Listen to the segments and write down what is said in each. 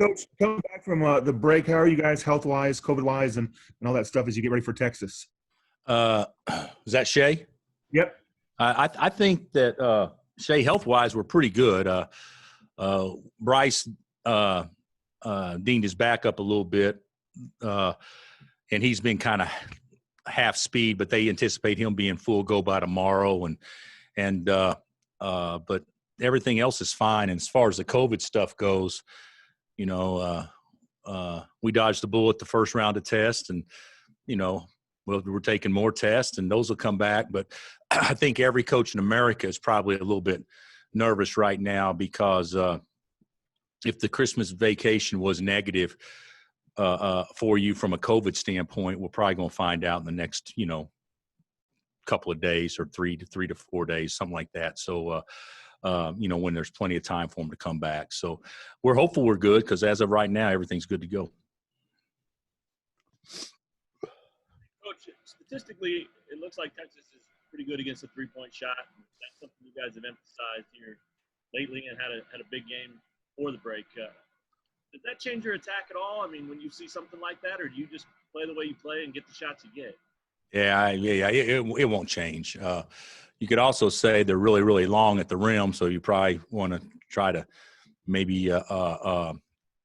Coach, coming back from the break, how are you guys health-wise, COVID-wise, and all that stuff as you get ready for Texas? Is that Shay? Yep. I think that Shay, health-wise, we're pretty good. Bryce deemed his back up a little bit, and he's been kind of half speed, but they anticipate him being full go by tomorrow. But everything else is fine. And as far as the COVID stuff goes, we dodged the bullet the first round of tests, and we're taking more tests, and those will come back. But I think every coach in America is probably a little bit nervous right now because if the Christmas vacation was negative for you from a COVID standpoint, we're probably going to find out in the next, couple of days or three to 4 days, something like that. So, when there's plenty of time for them to come back. So we're hopeful we're good because as of right now, everything's good to go. Coach, statistically, it looks like Texas is pretty good against a three-point shot. That's something you guys have emphasized here lately and had a big game before the break. Does that change your attack at all? I mean, when you see something like that, or do you just play the way you play and get the shots you get? Yeah, it won't change. You could also say they're really, really long at the rim, so you probably want to try to maybe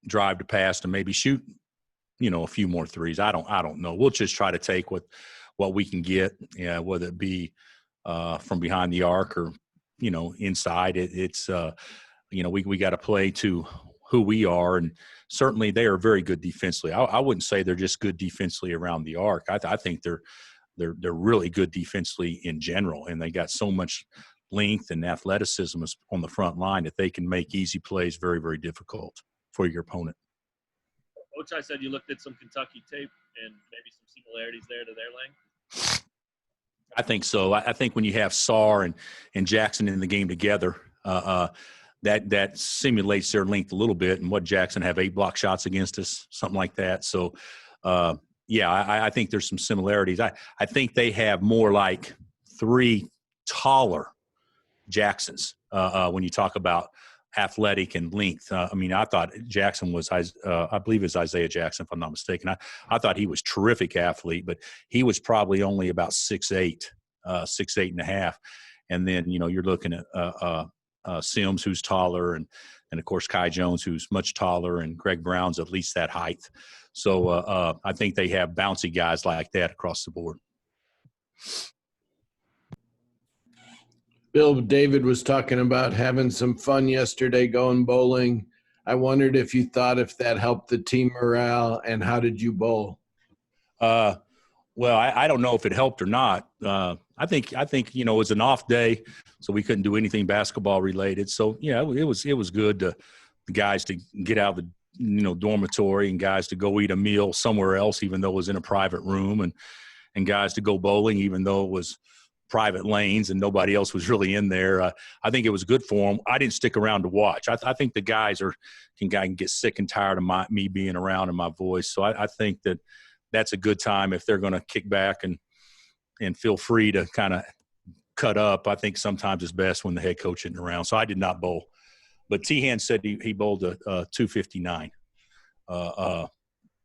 drive to pass and maybe shoot, a few more threes. I don't know. We'll just try to take what we can get, whether it be from behind the arc or inside. It's we got to play to who we are, and certainly they are very good defensively. I wouldn't say they're just good defensively around the arc. I think they're really good defensively in general, and they got so much length and athleticism on the front line that they can make easy plays very, very difficult for your opponent. Coach, I said you looked at some Kentucky tape and maybe some similarities there to their length. I think so. I think when you have Sarr and Jackson in the game together, that simulates their length a little bit. And what Jackson have 8 block shots against us, something like that. So, I think there's some similarities. I think they have more like 3 taller Jacksons when you talk about athletic and length. I thought Jackson was, I believe it's Isaiah Jackson, if I'm not mistaken. I thought he was terrific athlete, but he was probably only about 6'8", 6'8.5". And then, you're looking at Sims, who's taller, and of course Kai Jones, who's much taller, and Greg Brown's at least that height. So I think they have bouncy guys like that across the board. Bill, David was talking about having some fun yesterday going bowling. I wondered if you thought if that helped the team morale, and how did you bowl? Well, I don't know if it helped or not. I think it was an off day, so we couldn't do anything basketball related. So yeah, it was good to the guys to get out of the dormitory, and guys to go eat a meal somewhere else, even though it was in a private room, and guys to go bowling, even though it was private lanes and nobody else was really in there. I think it was good for them. I didn't stick around to watch. I think the guys can get sick and tired of me being around and my voice. So I think that's a good time if they're going to kick back and feel free to kind of cut up. I think sometimes it's best when the head coach isn't around. So I did not bowl. But Tehan said he bowled a 259,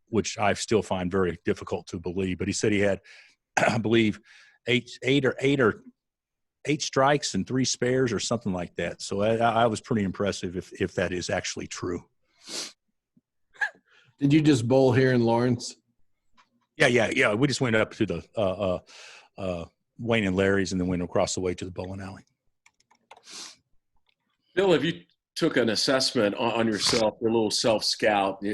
which I still find very difficult to believe. But he said he had, I believe, eight strikes and 3 spares or something like that. So I was pretty impressive if that is actually true. Did you just bowl here in Lawrence? Yeah. We just went up to the Wayne and Larry's, and then went across the way to the bowling alley. Bill, if you took an assessment on yourself, your little self-scout,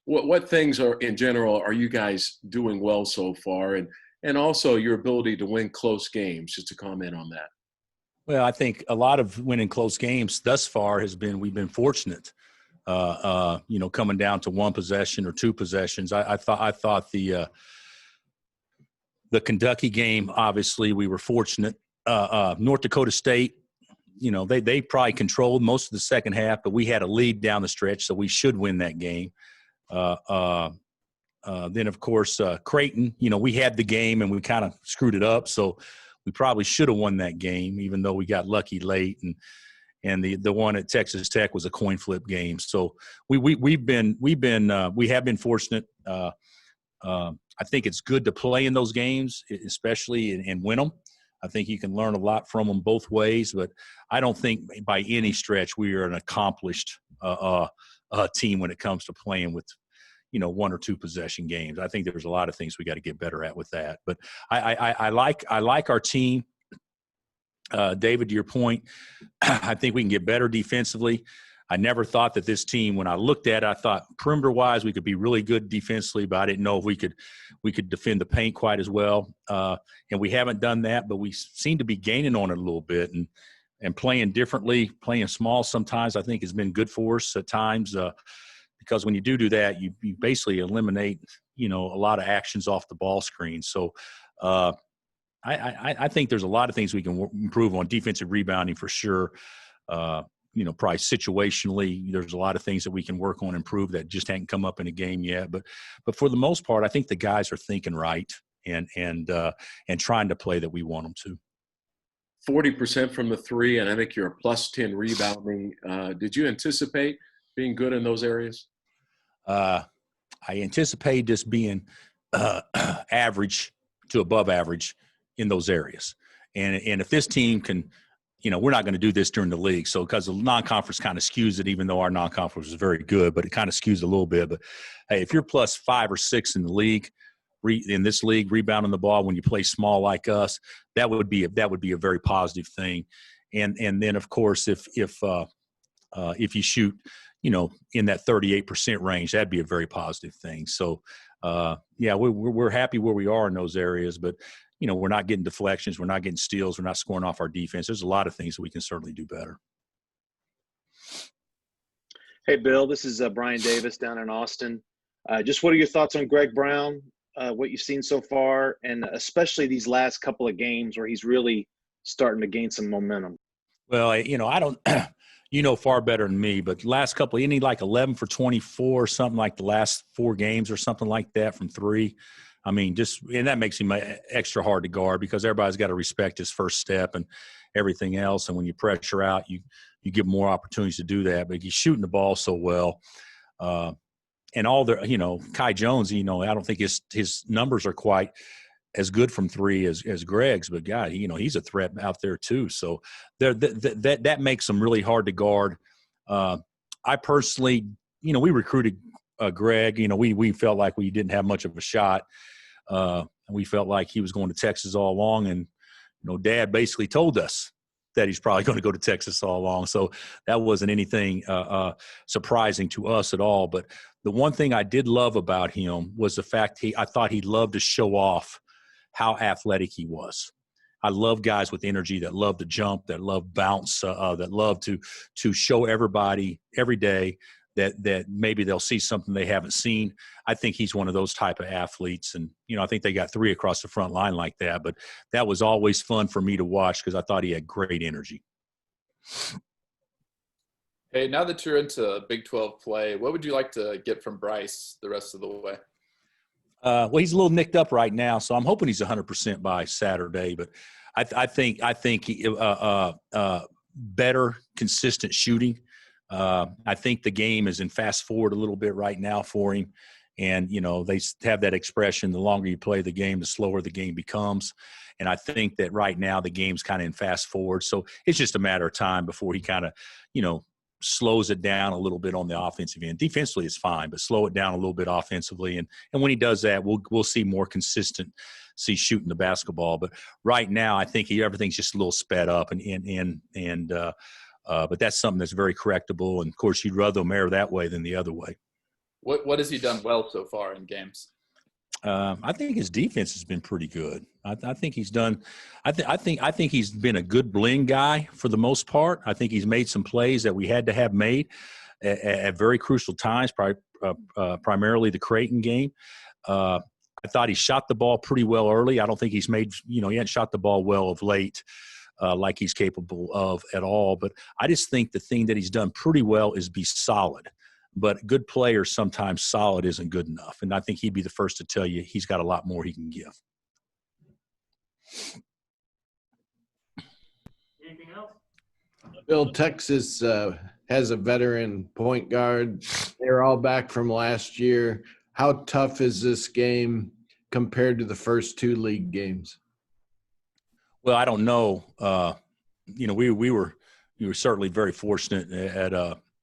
what things in general are you guys doing well so far? And also your ability to win close games, just to comment on that. Well, I think a lot of winning close games thus far we've been fortunate, coming down to 1 possession or 2 possessions. I thought the Kentucky game, obviously we were fortunate. North Dakota State, they probably controlled most of the second half, but we had a lead down the stretch, so we should win that game. Then, of course, Creighton, we had the game and we kind of screwed it up. So we probably should have won that game, even though we got lucky late. and the one at Texas Tech was a coin flip game. So we have been fortunate. I think it's good to play in those games, especially and win them. I think you can learn a lot from them both ways, but I don't think by any stretch we are an accomplished team when it comes to playing with, 1 or 2 possession games. I think there's a lot of things we got to get better at with that. But I like our team. David, to your point, I think we can get better defensively. I never thought that this team, when I looked at it, I thought perimeter-wise we could be really good defensively, but I didn't know if we could defend the paint quite as well. And we haven't done that, but we seem to be gaining on it a little bit. And playing differently, playing small sometimes I think has been good for us at times because when you do that, you basically eliminate, a lot of actions off the ball screen. So I think there's a lot of things we can improve on defensive rebounding for sure. Probably situationally, there's a lot of things that we can work on and improve that just hadn't come up in a game yet. But for the most part, I think the guys are thinking right and trying to play that we want them to. 40% from the three, and I think you're a +10 rebounding. Did you anticipate being good in those areas? I anticipate just being average to above average in those areas. And if this team can, we're not going to do this during the league. So because the non-conference kind of skews it, even though our non-conference is very good, but it kind of skews a little bit. But hey, if you're +5 or 6 in the league, in this league, rebounding the ball when you play small like us, that would be a very positive thing. And then of course if you shoot, in that 38% range, that'd be a very positive thing. So we're happy where we are in those areas, but we're not getting deflections, we're not getting steals, we're not scoring off our defense. There's a lot of things that we can certainly do better. Hey, Bill, this is Brian Davis down in Austin. Just what are your thoughts on Greg Brown, what you've seen so far, and especially these last couple of games where he's really starting to gain some momentum? Well, I don't far better than me, but last couple, isn't he like 11 for 24, something like the last 4 games or something like that from 3? I mean, and that makes him extra hard to guard because everybody's got to respect his first step and everything else. And when you pressure out, you give more opportunities to do that. But he's shooting the ball so well. And all the, Kai Jones, I don't think his numbers are quite as good from 3 as Greg's, but God, he's a threat out there too. So that makes him really hard to guard. I personally, we recruited Greg. We felt like we didn't have much of a shot. We felt like he was going to Texas all along, and Dad basically told us that he's probably going to go to Texas all along. So that wasn't anything surprising to us at all. But the one thing I did love about him was the fact I thought he loved to show off how athletic he was. I love guys with energy that love to jump, that love bounce, that love to show everybody every day that maybe they'll see something they haven't seen. I think he's one of those type of athletes. And, I think they got 3 across the front line like that. But that was always fun for me to watch because I thought he had great energy. Hey, now that you're into Big 12 play, what would you like to get from Bryce the rest of the way? Well, he's a little nicked up right now, so I'm hoping he's 100% by Saturday. But I think he, better, consistent shooting. I think the game is in fast forward a little bit right now for him. And, they have that expression, the longer you play the game, the slower the game becomes. And I think that right now the game's kind of in fast forward. So it's just a matter of time before he kind of, slows it down a little bit on the offensive end. Defensively, it's fine, but slow it down a little bit offensively. And when he does that, we'll see more consistency shooting the basketball. But right now, I think everything's just a little sped up, but that's something that's very correctable. And of course, you'd rather him err that way than the other way. What has he done well so far in games? I think his defense has been pretty good. I think he's done. I think he's been a good bling guy for the most part. I think he's made some plays that we had to have made at very crucial times, primarily the Creighton game. I thought he shot the ball pretty well early. I don't think he's made. He hadn't shot the ball well of late, like he's capable of at all. But I just think the thing that he's done pretty well is be solid. But good players, sometimes solid isn't good enough. And I think he'd be the first to tell you he's got a lot more he can give. Anything else? Bill, Texas has a veteran point guard. They're all back from last year. How tough is this game compared to the first two league games? Well, I don't know. We were certainly very fortunate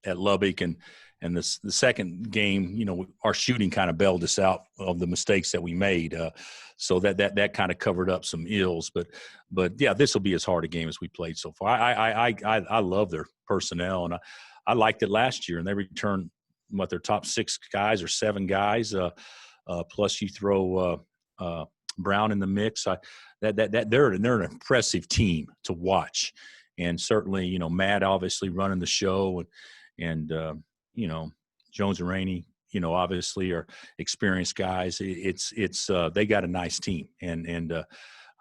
at Lubbock, and the second game, our shooting kind of bailed us out of the mistakes that we made. So that kind of covered up some ills. But yeah, this will be as hard a game as we played so far. I love their personnel, and I liked it last year, and they returned their top 6 guys or 7 guys. Plus you throw Brown in the mix. They're an impressive team to watch, and certainly Matt obviously running the show, and Jones and Rainey obviously are experienced guys. It's they got a nice team, and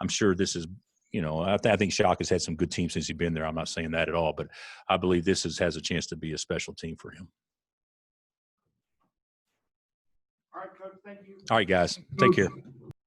I'm sure this is I think Shock has had some good teams since he's been there. I'm not saying that at all, but I believe this has a chance to be a special team for him. All right, Coach, thank you. All right, guys, take care.